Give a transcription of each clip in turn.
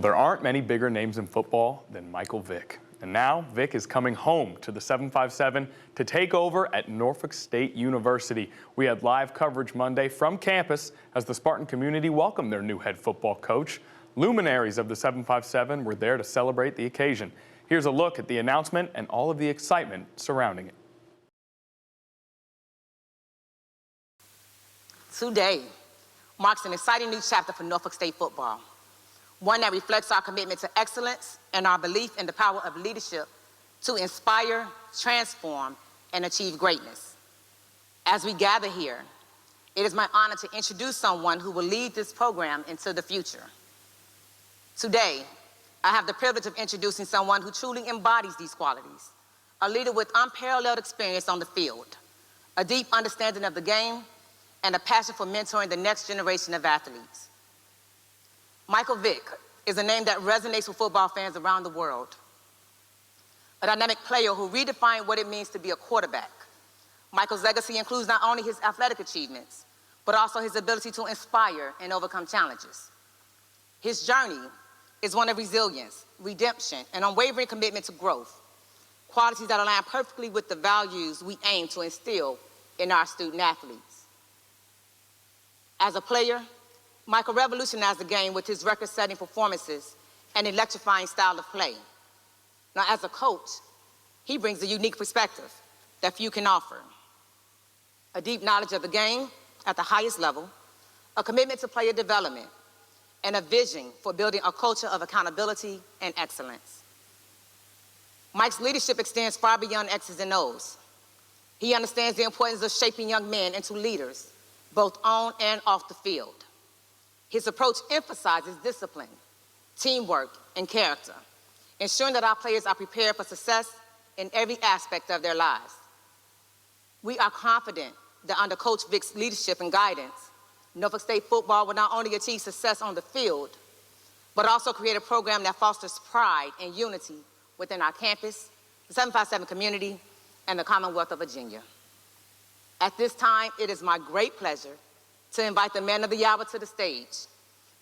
There aren't many bigger names in football than Michale Vick. And now Vick is coming home to the 757 to take over at Norfolk State University. We had live coverage Monday from campus as the Spartan community welcomed their new head football coach. Luminaries of the 757 were there to celebrate the occasion. Here's a look at the announcement and all of the excitement surrounding it. Today marks an exciting new chapter for Norfolk State football, one that reflects our commitment to excellence and our belief in the power of leadership to inspire, transform, and achieve greatness. As we gather here, it is my honor to introduce someone who will lead this program into the future. Today, I have the privilege of introducing someone who truly embodies these qualities, a leader with unparalleled experience on the field, a deep understanding of the game, and a passion for mentoring the next generation of athletes. Michale Vick is a name that resonates with football fans around the world. A dynamic player who redefined what it means to be a quarterback. Michael's legacy includes not only his athletic achievements, but also his ability to inspire and overcome challenges. His journey is one of resilience, redemption, and unwavering commitment to growth, qualities that align perfectly with the values we aim to instill in our student athletes. As a player, Michale revolutionized the game with his record-setting performances and electrifying style of play. Now, as a coach, he brings a unique perspective that few can offer. A deep knowledge of the game at the highest level, a commitment to player development, and a vision for building a culture of accountability and excellence. Mike's leadership extends far beyond X's and O's. He understands the importance of shaping young men into leaders, both on and off the field. His approach emphasizes discipline, teamwork, and character, ensuring that our players are prepared for success in every aspect of their lives. We are confident that under Coach Vick's leadership and guidance, Norfolk State football will not only achieve success on the field, but also create a program that fosters pride and unity within our campus, the 757 community, and the Commonwealth of Virginia. At this time, it is my great pleasure to invite the man of the hour to the stage.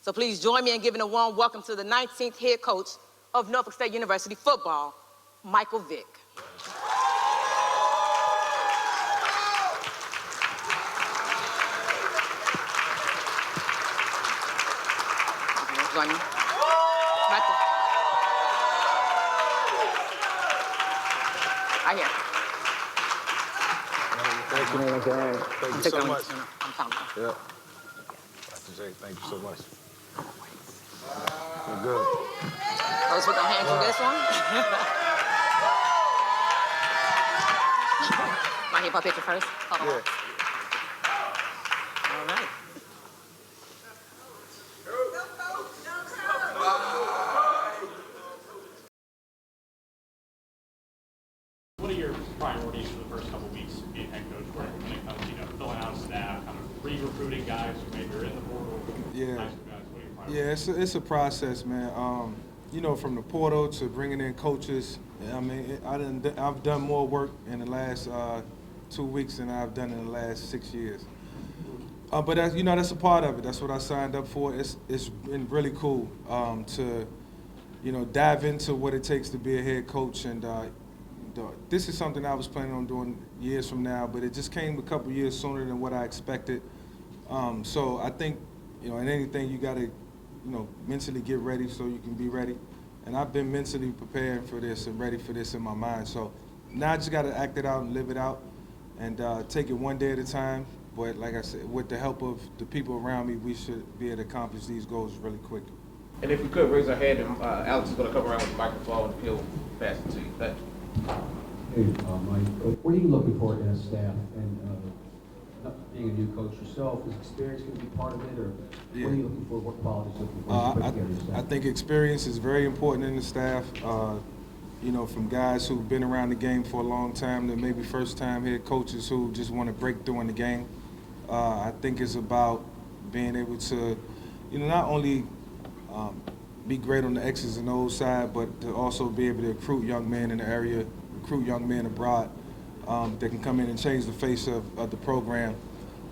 So please join me in giving a warm welcome to the 19th head coach of Norfolk State University football, Michale Vick. Join me. Michael. Right here. Thank you. Thank you so much. Yeah. Dr. J, thank you so much. You're good. Coach, we're gonna hand you this one. Mind if I picture first? Hold on. Yeah. All right. What are your priorities for the first couple of weeks being head coach when it comes to, filling out staff, kind of re-recruiting guys who maybe are in the portal? Yeah. Guys, what are your priorities? Yeah, it's a process, man. From the portal to bringing in coaches. I mean, I've done more work in the last 2 weeks than I've done in the last 6 years. But that's a part of it. That's what I signed up for. It's been really cool to dive into what it takes to be a head coach, and this is something I was planning on doing years from now, but it just came a couple years sooner than what I expected. So I think in anything you got to mentally get ready so you can be ready. And I've been mentally preparing for this and ready for this in my mind. So now I just got to act it out and live it out and take it one day at a time. But like I said, with the help of the people around me, we should be able to accomplish these goals really quick. And if we could raise our hand, and Alex is going to come around with the microphone and he'll pass it to you. Thank you. Hey, Mike, what are you looking for in a staff? And being a new coach yourself, is experience going to be part of it, or Yeah. what are you looking for? What qualities are you looking for? I think experience is very important in the staff. From guys who've been around the game for a long time to maybe first-time head coaches who just want to break through in the game. I think it's about being able to, not only be great on the X's and O's side, but to also be able to recruit young men in the area, recruit young men abroad that can come in and change the face of the program.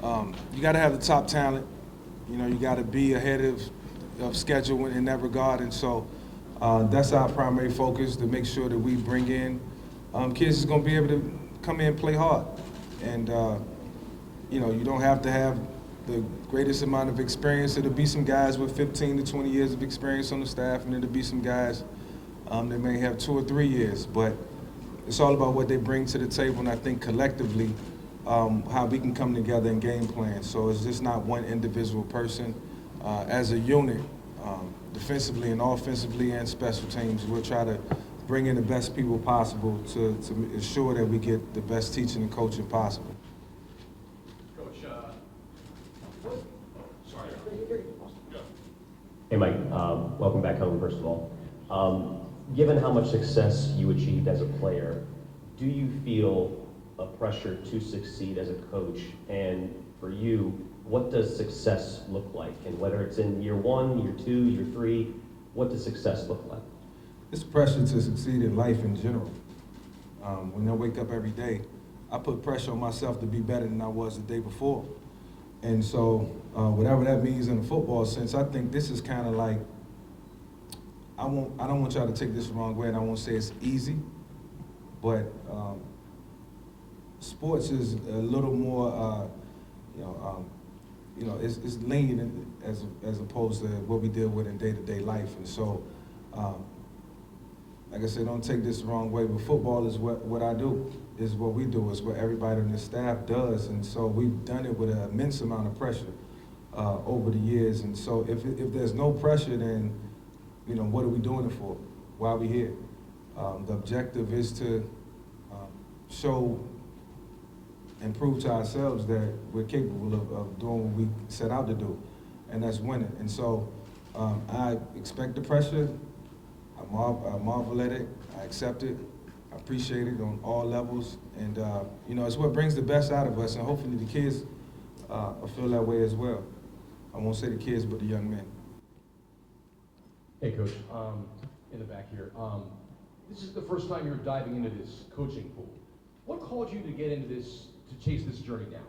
You got to have the top talent. You got to be ahead of of schedule in that regard. And so that's our primary focus, to make sure that we bring in kids that's going to be able to come in and play hard. And, you don't have to have the greatest amount of experience. There'll be some guys with 15 to 20 years of experience on the staff, and there'll be some guys that may have 2 or 3 years. But it's all about what they bring to the table, and I think collectively how we can come together and game plan. So it's just not one individual person. As a unit, defensively and offensively and special teams, we'll try to bring in the best people possible to ensure that we get the best teaching and coaching possible. Coach, Hey, Mike, welcome back home, first of all. Given how much success you achieved as a player, do you feel a pressure to succeed as a coach? And for you, what does success look like? And whether it's in year 1, year 2, year 3, what does success look like? It's pressure to succeed in life in general. When I wake up every day, I put pressure on myself to be better than I was the day before. And so whatever that means in a football sense, I think this is kind of like, I don't want y'all to take this the wrong way, and I won't say it's easy, but sports is a little more, it's lean as opposed to what we deal with in day-to-day life. And so, like I said, don't take this the wrong way, but football is what I do, is what we do, is what everybody on the staff does. And so we've done it with an immense amount of pressure over the years. And so if there's no pressure, then, what are we doing it for? Why are we here? The objective is to show and prove to ourselves that we're capable of doing what we set out to do, and that's winning. And so I expect the pressure. I marvel at it. I accept it. I appreciate it on all levels. And, it's what brings the best out of us, and hopefully the kids feel that way as well. I won't say the kids, but the young men. Hey, Coach, in the back here. This is the first time you're diving into this coaching pool. What called you to get into this, to chase this journey down?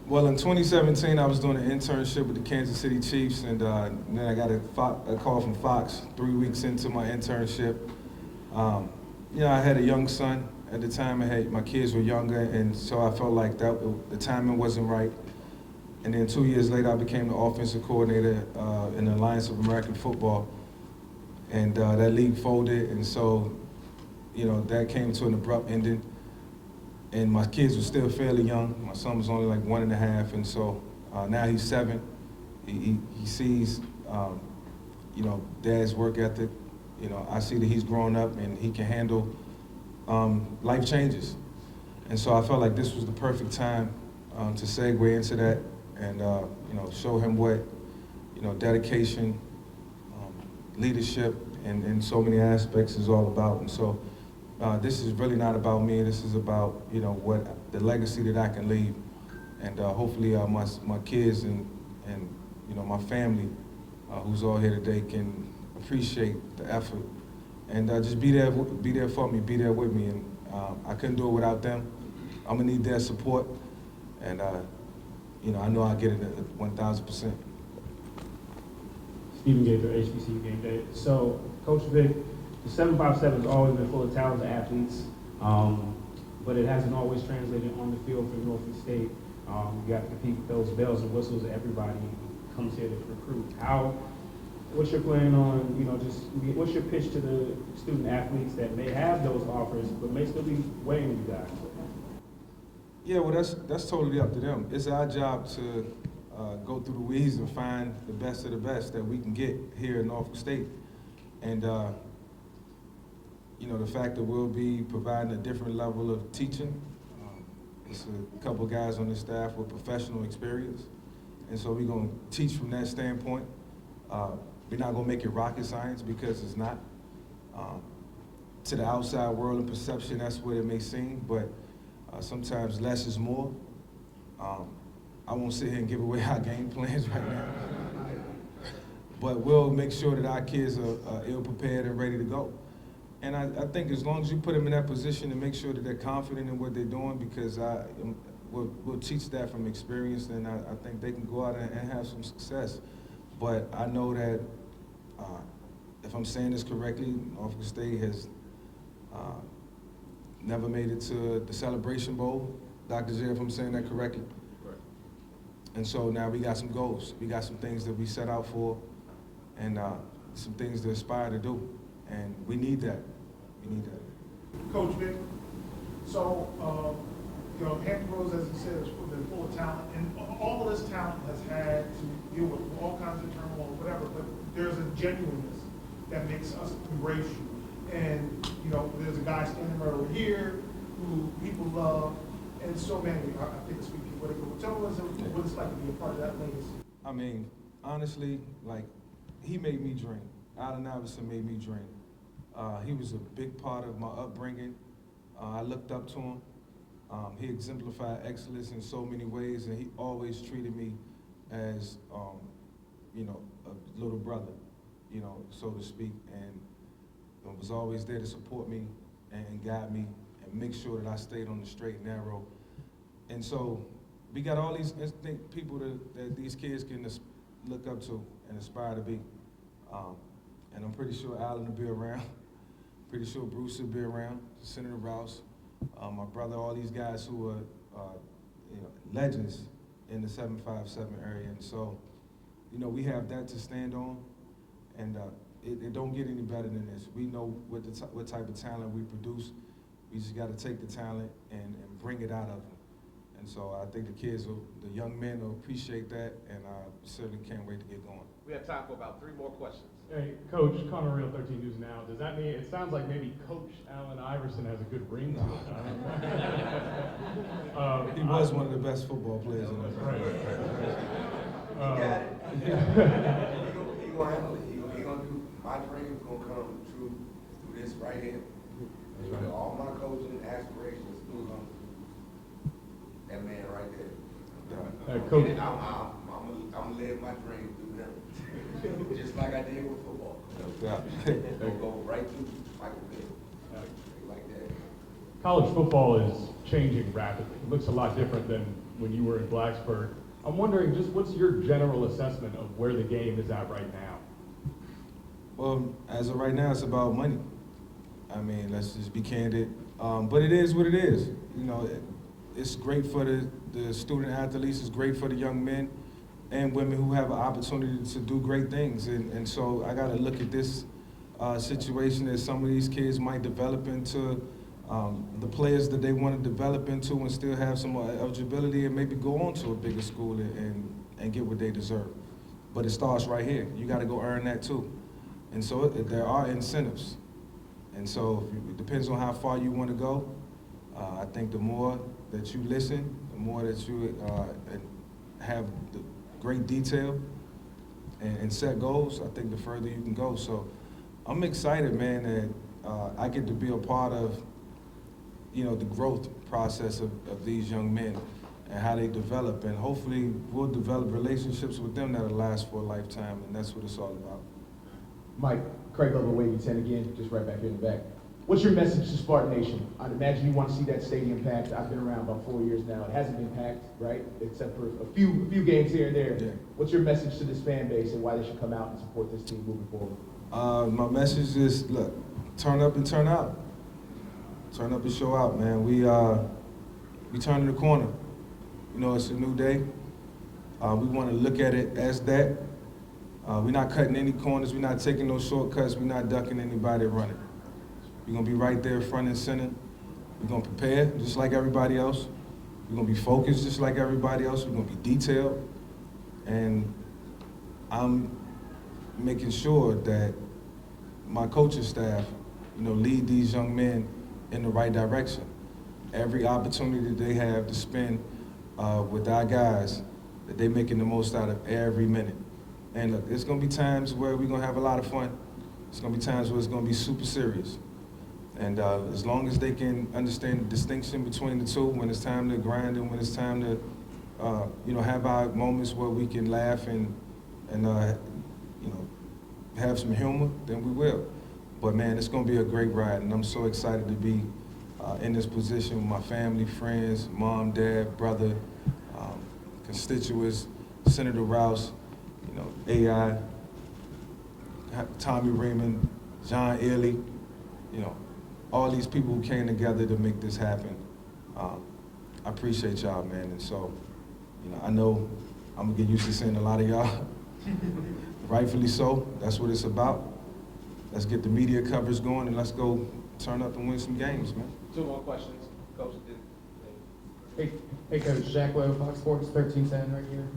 Well, in 2017, I was doing an internship with the Kansas City Chiefs, and then I got a call from Fox 3 weeks into my internship. I had a young son at the time. My kids were younger, and so I felt like the timing wasn't right. And then 2 years later, I became the offensive coordinator in the Alliance of American Football, and that league folded, and so that came to an abrupt ending. And my kids were still fairly young. My son was only like 1.5, and so now he's 7. He sees, Dad's work ethic. I see that he's grown up and he can handle life changes. And so I felt like this was the perfect time to segue into that and show him what dedication, leadership, and so many aspects is all about. And so. This is really not about me. This is about what the legacy that I can leave, and hopefully my kids and my family, who's all here today, can appreciate the effort and just be there for me, be there with me. And I couldn't do it without them. I'm gonna need their support, and I know I'll get it at 1,000%. Stephen Gator, HBCU Game Day. So, Coach Vick, the 757 has always been full of talented athletes, but it hasn't always translated on the field for Norfolk State. You got to compete with those bells and whistles that everybody comes here to recruit. What's your plan on, what's your pitch to the student athletes that may have those offers, but may still be weighing you guys? Yeah, well, that's totally up to them. It's our job to go through the weeds and find the best of the best that we can get here in Norfolk State. And, the fact that we'll be providing a different level of teaching. It's a couple guys on the staff with professional experience. And so we're going to teach from that standpoint. We're not going to make it rocket science, because it's not. To the outside world and perception, that's what it may seem, but sometimes less is more. I won't sit here and give away our game plans right now. But we'll make sure that our kids are ill-prepared and ready to go. And I think as long as you put them in that position and make sure that they're confident in what they're doing, because we'll teach that from experience, then I think they can go out and have some success. But I know that, if I'm saying this correctly, Norfolk State has never made it to the Celebration Bowl. Dr. J, if I'm saying that correctly. Correct. And so now we got some goals. We got some things that we set out for, and some things to aspire to do. And we need that. We need that. Coach Vick, so, Hampton Roads, as he said, has been full of talent, and all of this talent has had to deal with all kinds of turmoil, whatever, but there's a genuineness that makes us embrace you. And, there's a guy standing right over here who people love, and so many, I think it's people. Tell us what it's like to be a part of that legacy. I mean, honestly, like, he made me dream. Allen Iverson made me dream. He was a big part of my upbringing. I looked up to him. He exemplified excellence in so many ways, and he always treated me as, a little brother, so to speak, and was always there to support me and guide me and make sure that I stayed on the straight and narrow. And so we got all these people that these kids can look up to and aspire to be. And I'm pretty sure Allen will be around. Pretty sure Bruce will be around, Senator Rouse, my brother, all these guys who are legends in the 757 area. And so, we have that to stand on, and it don't get any better than this. We know what type of talent we produce. We just got to take the talent and bring it out of them. And so I think the young men will appreciate that, and I certainly can't wait to get going. We have time for about 3 more questions. Hey, Coach, Connor Real, 13 News Now. Does that mean, it sounds like maybe Coach Allen Iverson has a good ring to it. He was one of the best football players in the Right. He gonna handle it. He gonna do. My dream's gonna come true through this right here. All my coaching aspirations through him. That man right there. Coach. I'm gonna live my dream through him, just like I did with football. Gonna go right through Michael Vick, like that. College football is changing rapidly. It looks a lot different than when you were in Blacksburg. I'm wondering, just what's your general assessment of where the game is at right now? Well, as of right now, it's about money. I mean, let's just be candid. But it is what it is. It's great for the student athletes. It's great for the young men and women who have an opportunity to do great things. And so I got to look at this situation as some of these kids might develop into the players that they want to develop into and still have some eligibility and maybe go on to a bigger school and get what they deserve. But it starts right here. You got to go earn that too. And so there are incentives. And so it depends on how far you want to go. I think the more that you listen, the more that you have the great detail and set goals, I think the further you can go. So I'm excited, man, that I get to be a part of, the growth process of these young men and how they develop. And hopefully we'll develop relationships with them that'll last for a lifetime, and that's what it's all about. Mike, Craig Lover, Wavy 10 again, just right back here in the back. What's your message to Spartan Nation? I'd imagine you want to see that stadium packed. I've been around about 4 years now. It hasn't been packed, right? Except for a few games here and there. Yeah. What's your message to this fan base and why they should come out and support this team moving forward? My message is, look, turn up and turn out. Turn up and show out, man. We turning the corner. It's a new day. We want to look at it as that. We're not cutting any corners. We're not taking no shortcuts. We're not ducking anybody running. We're going to be right there front and center. We're going to prepare just like everybody else. We're going to be focused just like everybody else. We're going to be detailed. And I'm making sure that my coaching staff, lead these young men in the right direction. Every opportunity that they have to spend with our guys, that they're making the most out of every minute. And look, there's going to be times where we're going to have a lot of fun. There's going to be times where it's going to be super serious. And as long as they can understand the distinction between the two, when it's time to grind and when it's time to, have our moments where we can laugh and have some humor, then we will. But man, it's going to be a great ride, and I'm so excited to be in this position with my family, friends, mom, dad, brother, constituents, Senator Rouse, you know, AI, Tommy Reamon, John Early, you know, all these people who came together to make this happen. I appreciate y'all, man, and so, you know, I know I'm gonna get used to seeing a lot of y'all, rightfully so. That's what it's about. Let's get the media coverage going and let's go turn up and win some games, man. 2 more questions, Coach. Hey Coach, Jack Lowe, Fox Sports 1310 right here.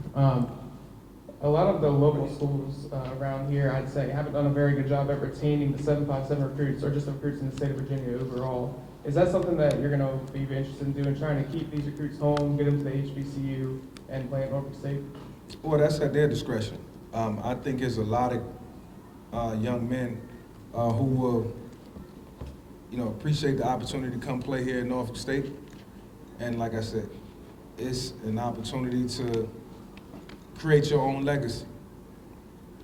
A lot of the local schools around here, I'd say, haven't done a very good job at retaining the 757 recruits or just the recruits in the state of Virginia overall. Is that something that you're going to be interested in doing, trying to keep these recruits home, get them to the HBCU, and play at Norfolk State? Well, that's at their discretion. I think there's a lot of young men who will, you know, appreciate the opportunity to come play here at Norfolk State. And like I said, it's an opportunity to create your own legacy,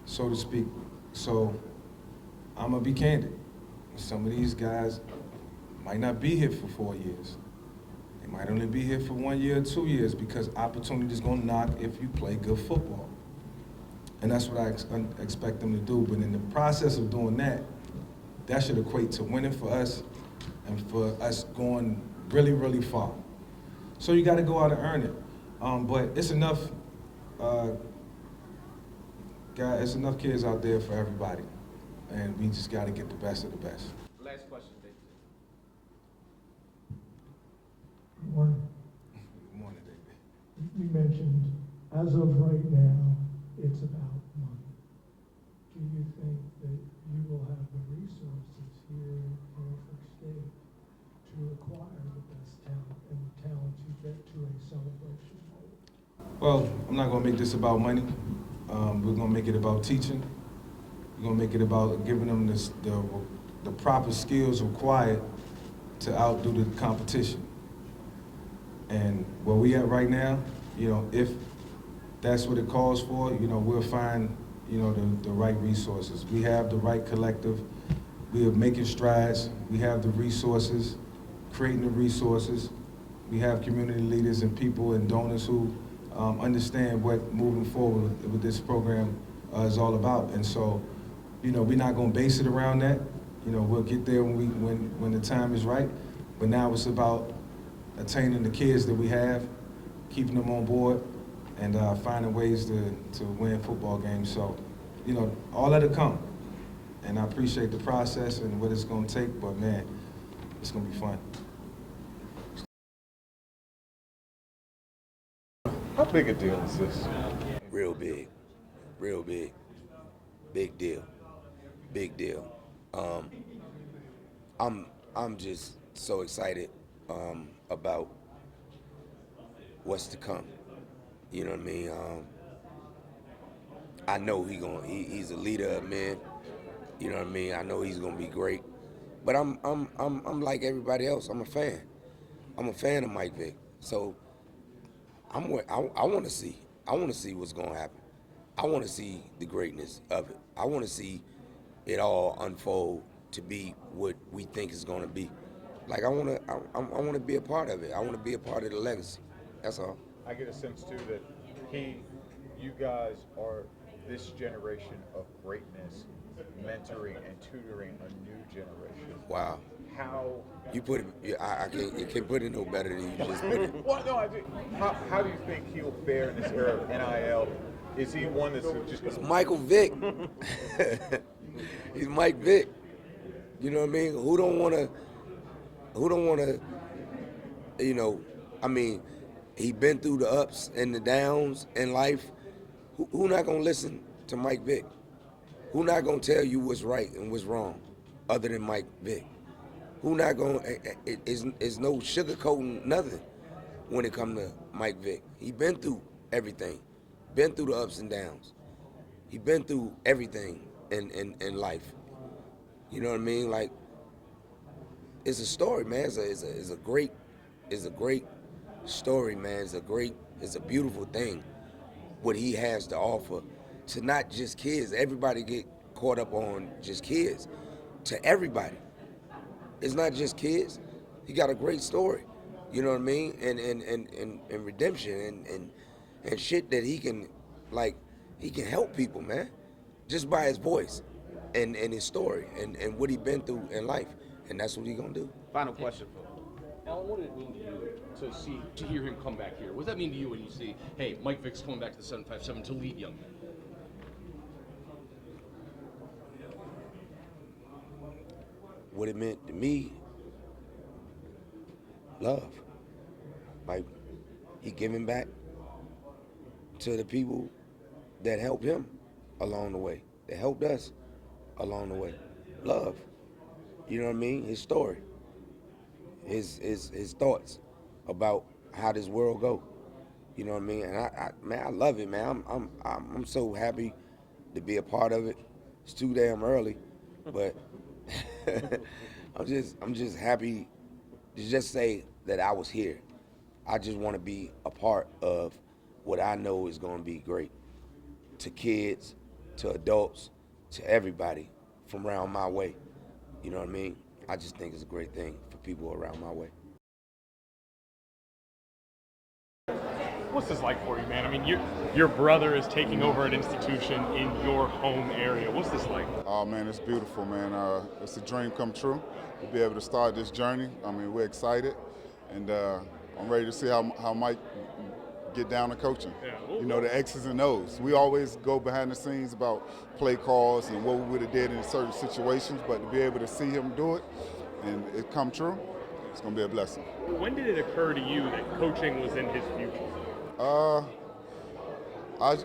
so to speak. So I'm gonna be candid. Some of these guys might not be here for 4 years. They might only be here for 1 year or 2 years because opportunity is gonna knock if you play good football. And that's what I expect them to do. But in the process of doing that, that should equate to winning for us and for us going really, really far. So you gotta go out and earn it. But it's enough, it's enough kids out there for everybody. And we just gotta get the best of the best. Last question, Dave. Good morning. Good morning, David. You mentioned, as of right now, it's about money. Do you think that you will have the resources here in Norfolk State to acquire the best talent and the talent to get to a celebration bowl? Well, I'm not gonna make this about money. We're gonna make it about teaching. We're gonna make it about giving them the proper skills required to outdo the competition. And where we at right now, you know, if that's what it calls for, you know, we'll find, you know, the right resources. We have the right collective. We are making strides. We have the resources, creating the resources. We have community leaders and people and donors who understand what moving forward with this program is all about. And so, you know, we're not gonna base it around that. You know, we'll get there when the time is right. But now it's about attaining the kids that we have, keeping them on board, and finding ways to win football games. So, you know, all that'll come. And I appreciate the process and what it's gonna take, but man, it's gonna be fun. How big a deal is this? Real big, real big, big deal, big deal. I'm just so excited about what's to come. You know what I mean? I know he's a leader of men. You know what I mean? I know he's gonna be great. But I'm like everybody else. I'm a fan. I'm a fan of Mike Vick. So I want to see. I want to see what's gonna happen. I want to see the greatness of it. I want to see it all unfold to be what we think it's gonna be. Like I want to be a part of it. I want to be a part of the legacy. That's all. I get a sense too that you guys are this generation of greatness, mentoring and tutoring a new generation. Wow. How you put it? I can't put it no better than you just put it. Well, no, I do. How do you think he'll fare in this era of NIL? Is he one that's just It's Michael Vick. He's Mike Vick. You know what I mean? Who don't want to, you know, I mean, he been through the ups and the downs in life. Who not going to listen to Mike Vick? Who not going to tell you what's right and what's wrong other than Mike Vick? Who not going to, is no sugarcoating nothing when it comes to Mike Vick. He been through everything, been through the ups and downs. He been through everything in life. You know what I mean? Like, it's a story, man. It's a great story, man. It's a beautiful thing what he has to offer to not just kids. Everybody get caught up on just kids. To everybody. It's not just kids. He got a great story. You know what I mean? And redemption and shit that he can, like, he can help people, man, just by his voice and his story and what he been through in life. And that's what he gonna do. Final question for Allen, what did it mean to you to hear him come back here? What does that mean to you when you see, hey, Mike Vick's coming back to the 757 to lead young men? What it meant to me, love. Like, he giving back to the people that helped him along the way, that helped us along the way. Love. You know what I mean? His story. His thoughts about how this world go. You know what I mean? And I love it, man. I'm so happy to be a part of it. It's too damn early, but I'm just happy to just say that I was here. I just want to be a part of what I know is going to be great to kids, to adults, to everybody from around my way. You know what I mean? I just think it's a great thing for people around my way. What's this like for you, man? I mean, your brother is taking over an institution in your home area. What's this like? Oh, man, it's beautiful, man. It's a dream come true to be able to start this journey. I mean, we're excited, and I'm ready to see how Mike get down to coaching. Yeah. You know, the X's and O's. We always go behind the scenes about play calls and what we would have did in certain situations, but to be able to see him do it and it come true, it's going to be a blessing. When did it occur to you that coaching was in his future?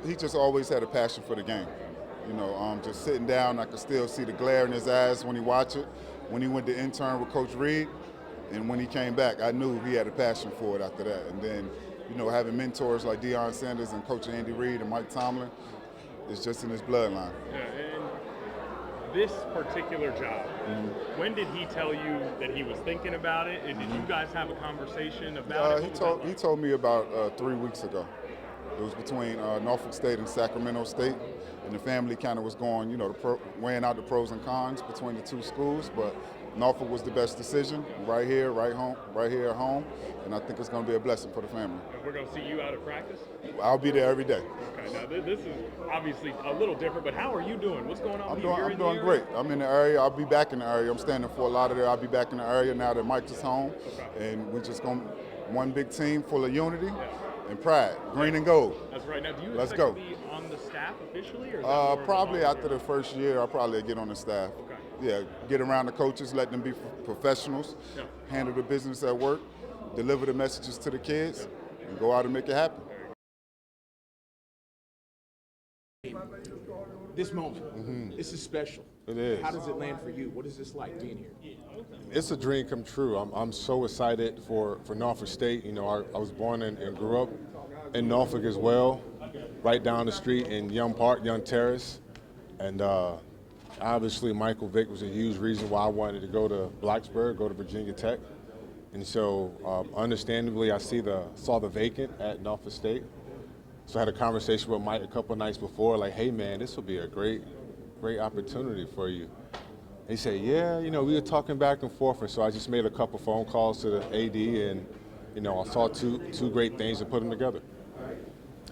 He just always had a passion for the game. You know, just sitting down, I could still see the glare in his eyes when he watched it. When he went to intern with Coach Reed, and when he came back, I knew he had a passion for it after that. And then, you know, having mentors like Deion Sanders and Coach Andy Reid and Mike Tomlin, it's just in his bloodline. Yeah, and this particular job, when did he tell you that he was thinking about it? And did you guys have a conversation about it? He told me about 3 weeks ago. It was between Norfolk State and Sacramento State, and the family kind of was going, you know, weighing out the pros and cons between the two schools, but Norfolk was the best decision, right here at home, and I think it's going to be a blessing for the family. And we're going to see you out at practice? I'll be there every day. Okay, now this is obviously a little different, but how are you doing? What's going on with you? I'm doing great. I'm in the area. I'll be back in the area. I'm staying in Fort Lauderdale. I'll be back in the area now that Mike is home, and we're just going one big team full of unity and pride, green and gold. That's right. Now, do you Let's expect go. to be on the staff officially? Or is that more of Probably an after the first year, I'll probably get on the staff. Okay. Yeah, get around the coaches, let them be professionals, handle the business at work, deliver the messages to the kids, and go out and make it happen. This moment, this is special. It is. How does it land for you? What is this like being here? It's a dream come true. I'm so excited for Norfolk State. You know, I was born and grew up in Norfolk as well, right down the street in Young Park, Young Terrace. And obviously Michael Vick was a huge reason why I wanted to go to Blacksburg, go to Virginia Tech. And so understandably, I saw the vacant at Norfolk State. So I had a conversation with Mike a couple nights before, like, hey man, this will be a great opportunity for you. He said, yeah, you know, we were talking back and forth, and so I just made a couple phone calls to the AD, and, you know, I saw two great things and put them together.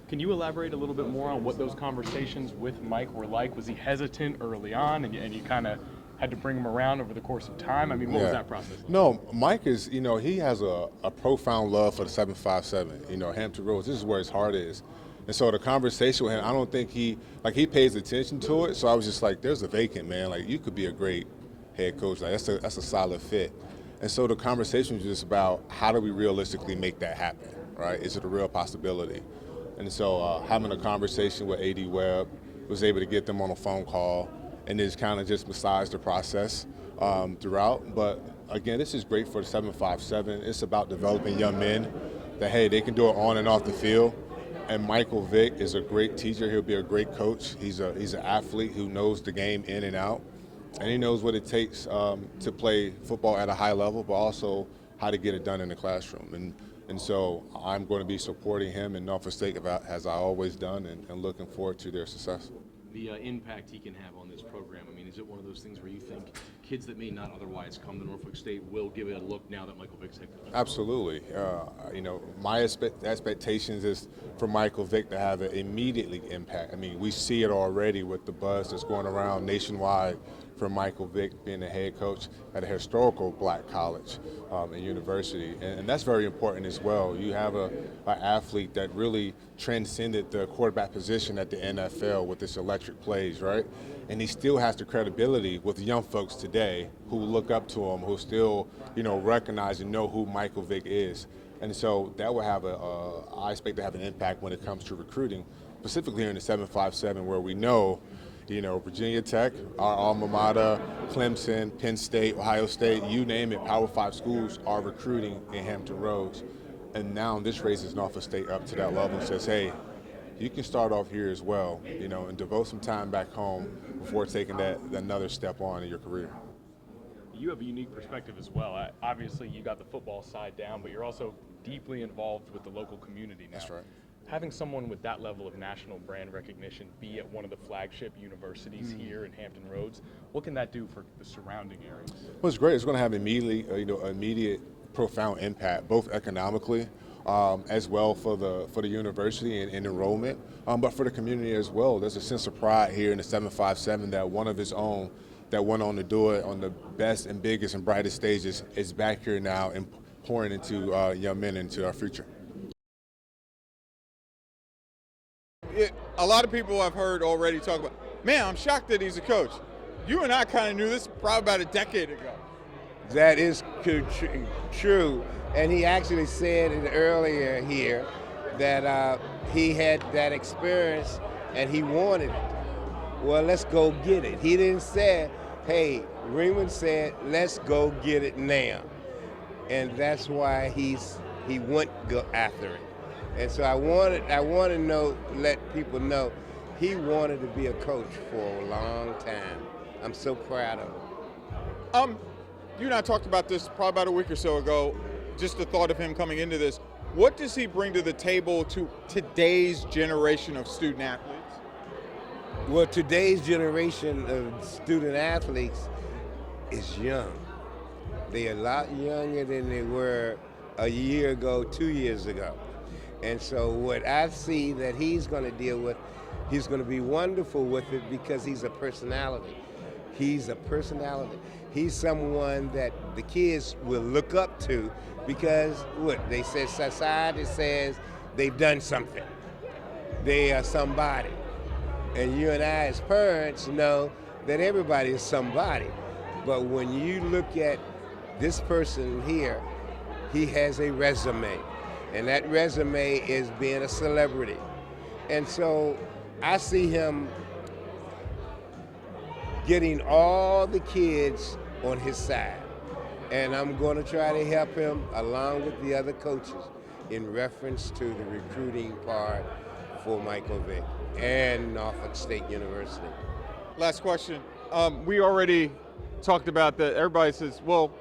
Can you elaborate a little bit more on what those conversations with Mike were like? Was he hesitant early on, and you kind of had to bring him around over the course of time? I mean, what was that process like? No, Mike is, you know, he has a profound love for the 757, you know, Hampton Roads. This is where his heart is. And so the conversation with him, I don't think he pays attention to it. So I was just like, there's a vacant, man. Like, you could be a great head coach. Like, that's a solid fit. And so the conversation was just about how do we realistically make that happen, right? Is it a real possibility? And so having a conversation with AD Webb, was able to get them on a phone call and just kind of just massage the process throughout. But again, this is great for the 757. It's about developing young men that, hey, they can do it on and off the field. And Michael Vick is a great teacher. He'll be a great coach. He's an athlete who knows the game in and out. And he knows what it takes to play football at a high level, but also how to get it done in the classroom. And so I'm going to be supporting him in Norfolk State as I always done and looking forward to their success. the impact he can have on this program? I mean, is it one of those things where you think kids that may not otherwise come to Norfolk State will give it a look now that Michael Vick's head coach? Absolutely. My expectations is for Michael Vick to have an immediately impact. I mean, we see it already with the buzz that's going around nationwide for Michael Vick being the head coach at a historical black college and university. And that's very important as well. You have an athlete that really transcended the quarterback position at the NFL with this electric plays, right? And he still has the credibility with young folks today who look up to him, who still, recognize and know who Michael Vick is. And so that will have I expect to have an impact when it comes to recruiting, specifically here in the 757, where we know, Virginia Tech, our alma mater, Clemson, Penn State, Ohio State, you name it, Power 5 schools are recruiting in Hampton Roads. And now this raises Norfolk State up to that level and says, hey, you can start off here as well, and devote some time back home before taking that another step on in your career. You have a unique perspective as well. Obviously, you got the football side down, but you're also deeply involved with the local community now. That's right. Having someone with that level of national brand recognition be at one of the flagship universities here in Hampton Roads, what can that do for the surrounding areas? Well, it's great. It's going to have immediate, profound impact, both economically, as well for the university and enrollment, but for the community as well. There's a sense of pride here in the 757 that one of his own that went on to do it on the best and biggest and brightest stages is back here now and pouring into young men into our future. A lot of people I've heard already talk about, man, I'm shocked that he's a coach. You and I kind of knew this probably about a decade ago. That is true. And he actually said it earlier here that he had that experience and he wanted it. Well, let's go get it. He didn't say, hey, Reamon said, let's go get it now. And that's why he went go after it. And so I want to let people know he wanted to be a coach for a long time. I'm so proud of him. You and I talked about this probably about a week or so ago, just the thought of him coming into this. What does he bring to the table to today's generation of student athletes? Well, today's generation of student athletes is young. They're a lot younger than they were a year ago, 2 years ago. And so what I see that he's going to deal with, he's going to be wonderful with it because he's a personality. He's a personality. He's someone that the kids will look up to because they said society says they've done something. They are somebody. And you and I as parents know that everybody is somebody. But when you look at this person here, he has a resume. And that resume is being a celebrity. And so I see him getting all the kids on his side. And I'm going to try to help him along with the other coaches in reference to the recruiting part for Michael Vick and Norfolk State University. Last question. We already talked about that. Everybody says, well,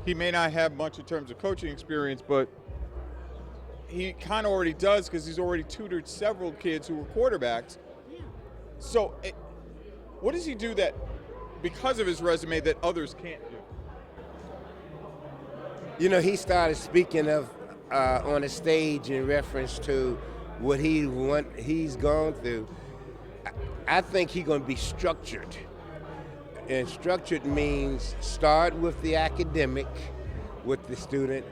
he may not have much in terms of coaching experience, but he kind of already does because he's already tutored several kids who were quarterbacks. So what does he do that, because of his resume, that others can't do? He started speaking of on a stage in reference to what he's gone through. I think he's going to be structured. And structured means start with the academic, with the student,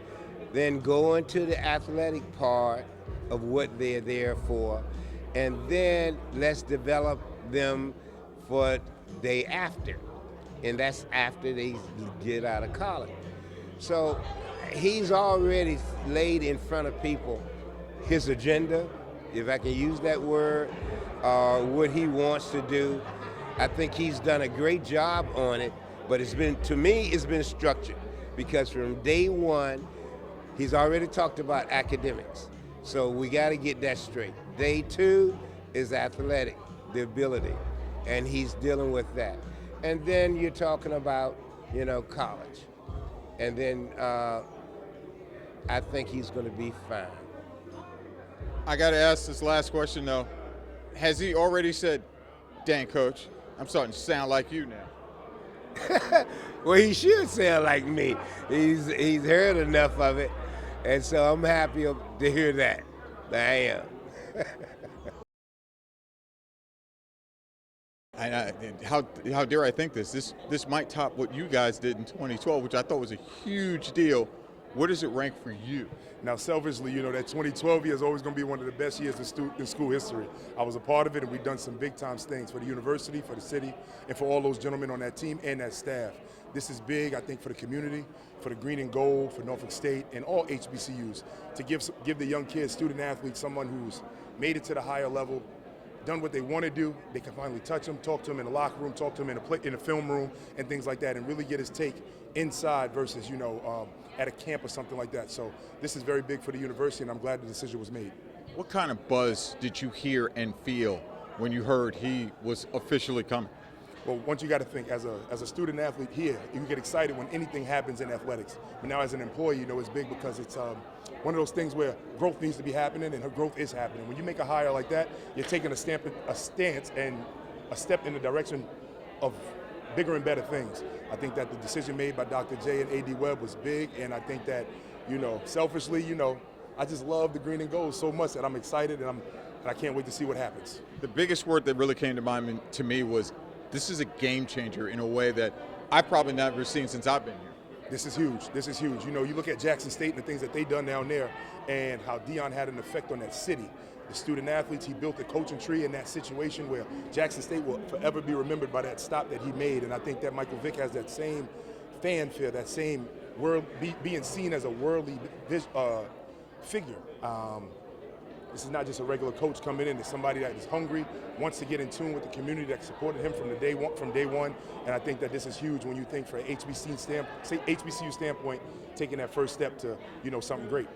then go into the athletic part of what they're there for, and then let's develop them for day after. And that's after they get out of college. So he's already laid in front of people his agenda, if I can use that word, what he wants to do. I think he's done a great job on it, but to me, it's been structured because from day one, he's already talked about academics. So we got to get that straight. Day two is athletic, the ability, and he's dealing with that. And then you're talking about, college. And then I think he's going to be fine. I got to ask this last question, though. Has he already said, Dang, Coach, I'm starting to sound like you now. Well, he should sound like me. He's heard enough of it, and so I'm happy to hear that. I am. How dare I think this? This might top what you guys did in 2012, which I thought was a huge deal. Where does it rank for you? Now, selfishly, you know, that 2012 year is always going to be one of the best years in school history. I was a part of it, and we've done some big-time things for the university, for the city, and for all those gentlemen on that team and that staff. This is big, I think, for the community, for the green and gold, for Norfolk State, and all HBCUs, to give the young kids, student-athletes, someone who's made it to the higher level, done what they want to do. They can finally touch them, talk to them in the locker room, talk to them in the film room, and things like that, and really get his take inside versus, you know, at a camp or something like that. So this is very big for the university, and I'm glad the decision was made. What kind of buzz did you hear and feel when you heard he was officially coming? Well, once you got to think, as a student athlete here, you get excited when anything happens in athletics. But now as an employee, you know it's big because it's one of those things where growth needs to be happening, and her growth is happening. When you make a hire like that, you're taking a stance and a step in the direction of bigger and better things. I think that the decision made by Dr. J and A.D. Webb was big, and I think that, you know, selfishly, you know, I just love the green and gold so much that I'm excited, and I can't wait to see what happens. The biggest word that really came to mind to me was, this is a game changer in a way that I've probably never seen since I've been here. This is huge. This is huge. You know, you look at Jackson State and the things that they've done down there and how Deion had an effect on that city. The student athletes, he built the coaching tree in that situation where Jackson State will forever be remembered by that stop that he made. And I think that Michael Vick has that same fanfare, that same being seen as a worldly figure. This is not just a regular coach coming in. It's somebody that is hungry, wants to get in tune with the community that supported him from day one. And I think that this is huge when you think from an HBCU standpoint, taking that first step to, you know, something great.